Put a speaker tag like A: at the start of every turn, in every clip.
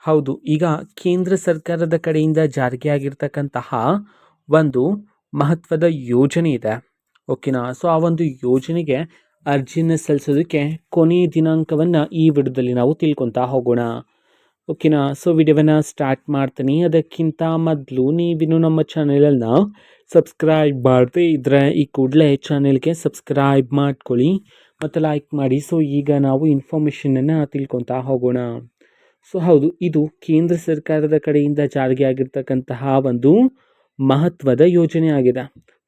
A: ಹೌದು. ಈಗ ಕೇಂದ್ರ ಸರ್ಕಾರದ ಕಡೆಯಿಂದ ಜಾರಿಗೆ ಆಗಿರ್ತಕ್ಕಂತಹ ಒಂದು ಮಹತ್ವದ ಯೋಜನೆ ಇದೆ. ಓಕೆನಾ? ಸೊ, ಆ ಒಂದು ಯೋಜನೆಗೆ ಅರ್ಜಿನ ಸಲ್ಲಿಸೋದಕ್ಕೆ ಕೊನೆಯ ದಿನಾಂಕವನ್ನು ಈ ವಿಡಿಯೋದಲ್ಲಿ ನಾವು ತಿಳ್ಕೊತಾ ಹೋಗೋಣ. ಓಕೆನಾ? ಸೊ, ವಿಡಿಯೋವನ್ನು ಸ್ಟಾರ್ಟ್ ಮಾಡ್ತೀನಿ. ಅದಕ್ಕಿಂತ ಮೊದಲು ನೀವಿನ್ನು ನಮ್ಮ ಚಾನೆಲನ್ನು ಸಬ್ಸ್ಕ್ರೈಬ್ ಮಾಡದೇ ಇದ್ದರೆ ಈ ಕೂಡಲೇ ಚಾನೆಲ್ಗೆ ಸಬ್ಸ್ಕ್ರೈಬ್ ಮಾಡ್ಕೊಳ್ಳಿ ಮತ್ತು ಲೈಕ್ ಮಾಡಿ. ಸೊ, ಈಗ ನಾವು ಇನ್ಫಾರ್ಮೇಷನನ್ನು ತಿಳ್ಕೊತಾ ಹೋಗೋಣ. ಸೊ ಹೌದು, ಇದು ಕೇಂದ್ರ ಸರ್ಕಾರದ ಕಡೆಯಿಂದ ಜಾರಿಗೆ ಆಗಿರ್ತಕ್ಕಂತಹ ಒಂದು ಮಹತ್ವದ ಯೋಜನೆ ಆಗಿದೆ.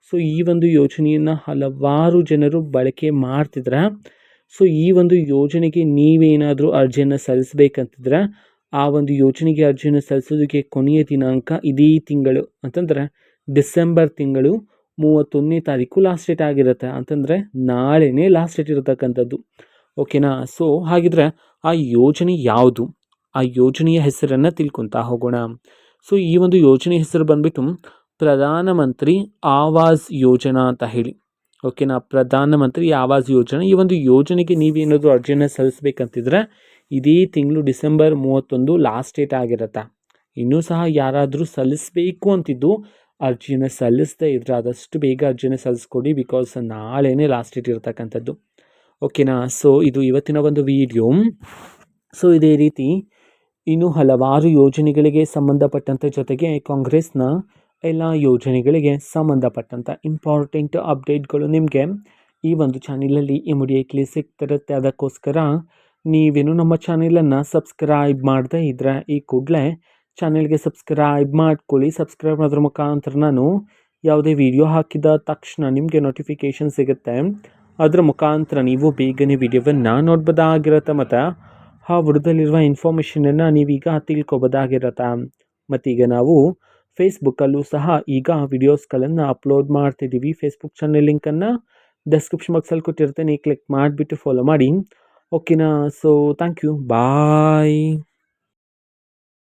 A: ಸೊ ಈ ಒಂದು ಯೋಜನೆಯನ್ನು ಹಲವಾರು ಜನರು ಬಳಕೆ ಮಾಡ್ತಿದ್ರೆ. ಸೊ ಈ ಒಂದು ಯೋಜನೆಗೆ ನೀವೇನಾದರೂ ಅರ್ಜಿಯನ್ನು ಸಲ್ಲಿಸಬೇಕಂತಿದ್ರೆ ಆ ಒಂದು ಯೋಜನೆಗೆ ಅರ್ಜಿಯನ್ನು ಸಲ್ಲಿಸೋದಕ್ಕೆ ಕೊನೆಯ ದಿನಾಂಕ ಇದೇ ತಿಂಗಳು ಅಂತಂದರೆ ಡಿಸೆಂಬರ್ ತಿಂಗಳು 31ನೇ ತಾರೀಕು ಲಾಸ್ಟ್ ಡೇಟ್ ಆಗಿರುತ್ತೆ. ಅಂತಂದರೆ ನಾಳೆನೇ ಲಾಸ್ಟ್ ಡೇಟ್ ಇರತಕ್ಕಂಥದ್ದು. ಓಕೆನಾ? ಸೊ ಹಾಗಿದ್ರೆ ಆ ಯೋಜನೆ ಯಾವುದು, ಆ ಯೋಜನೆಯ ಹೆಸರನ್ನು ತಿಳ್ಕೊತಾ ಹೋಗೋಣ. ಸೊ ಈ ಒಂದು ಯೋಜನೆ ಹೆಸರು ಬಂದ್ಬಿಟ್ಟು ಪ್ರಧಾನಮಂತ್ರಿ ಆವಾಸ್ ಯೋಜನಾ ಅಂತ ಹೇಳಿ. ಓಕೆನಾ? ಪ್ರಧಾನಮಂತ್ರಿ ಆವಾಸ್ ಯೋಜನೆ. ಈ ಒಂದು ಯೋಜನೆಗೆ ನೀವೇನಾದರೂ ಅರ್ಜಿಯನ್ನು ಸಲ್ಲಿಸಬೇಕಂತಿದ್ರೆ ಇದೇ ತಿಂಗಳು ಡಿಸೆಂಬರ್ 31 ಲಾಸ್ಟ್ ಡೇಟ್ ಆಗಿರುತ್ತೆ. ಇನ್ನೂ ಸಹ ಯಾರಾದರೂ ಸಲ್ಲಿಸಬೇಕು ಅಂತಿದ್ದು ಅರ್ಜಿಯನ್ನು ಸಲ್ಲಿಸದೇ ಇದ್ರೆ ಆದಷ್ಟು ಬೇಗ ಅರ್ಜಿಯನ್ನು ಸಲ್ಲಿಸ್ಕೊಡಿ. ಬಿಕಾಸ್ ನಾಳೆನೇ ಲಾಸ್ಟ್ ಡೇಟ್ ಇರತಕ್ಕಂಥದ್ದು. ಓಕೆನಾ? ಸೊ ಇದು ಇವತ್ತಿನ ಒಂದು ವಿಡಿಯೋ. ಸೊ ಇದೇ ರೀತಿ ಇನ್ನು ಹಲವಾರು ಯೋಜನೆಗಳಿಗೆ ಸಂಬಂಧಪಟ್ಟಂಥ ಜೊತೆಗೆ ಕಾಂಗ್ರೆಸ್ನ ಎಲ್ಲ ಯೋಜನೆಗಳಿಗೆ ಸಂಬಂಧಪಟ್ಟಂಥ ಇಂಪಾರ್ಟೆಂಟ್ ಅಪ್ಡೇಟ್ಗಳು ನಿಮಗೆ ಈ ಒಂದು ಚಾನಲಲ್ಲಿ ಇಮಿಡಿಯೇಟ್ಲಿ ಸಿಗ್ತಿರುತ್ತೆ. ಅದಕ್ಕೋಸ್ಕರ ನೀವೇನು ನಮ್ಮ ಚಾನಲನ್ನು ಸಬ್ಸ್ಕ್ರೈಬ್ ಮಾಡದೇ ಇದ್ದರೆ ಈ ಕೂಡಲೇ ಚಾನಲ್ಗೆ ಸಬ್ಸ್ಕ್ರೈಬ್ ಮಾಡ್ಕೊಳ್ಳಿ. ಸಬ್ಸ್ಕ್ರೈಬ್ ಮಾಡೋದ್ರ ಮುಖಾಂತರ ನಾನು ಯಾವುದೇ ವಿಡಿಯೋ ಹಾಕಿದ ತಕ್ಷಣ ನಿಮಗೆ ನೋಟಿಫಿಕೇಷನ್ ಸಿಗುತ್ತೆ. ಅದರ ಮುಖಾಂತರ ನೀವು ಬೇಗನೆ ವಿಡಿಯೋವನ್ನು ನೋಡ್ಬೋದಾಗಿರುತ್ತೆ ಮತ್ತು ಆ ವಿಡಿಯೋದಲ್ಲಿರುವ ಇನ್ಫಾರ್ಮೇಷನನ್ನು ನೀವೀಗ ತಿಳ್ಕೊಬೋದಾಗಿರುತ್ತೆ. ಮತ್ತೀಗ ನಾವು ಫೇಸ್ಬುಕ್ಕಲ್ಲೂ ಸಹ ಈಗ ವಿಡಿಯೋಸ್ಗಳನ್ನು ಅಪ್ಲೋಡ್ ಮಾಡ್ತಿದ್ದೀವಿ. ಫೇಸ್ಬುಕ್ ಚಾನಲ್ ಲಿಂಕನ್ನು ಡಿಸ್ಕ್ರಿಪ್ಷನ್ ಬಾಕ್ಸಲ್ಲಿ ಕೊಟ್ಟಿರ್ತೇನೆ. ಕ್ಲಿಕ್ ಮಾಡಿಬಿಟ್ಟು ಫಾಲೋ ಮಾಡಿ. ಓಕೆನಾ? So thank you, bye.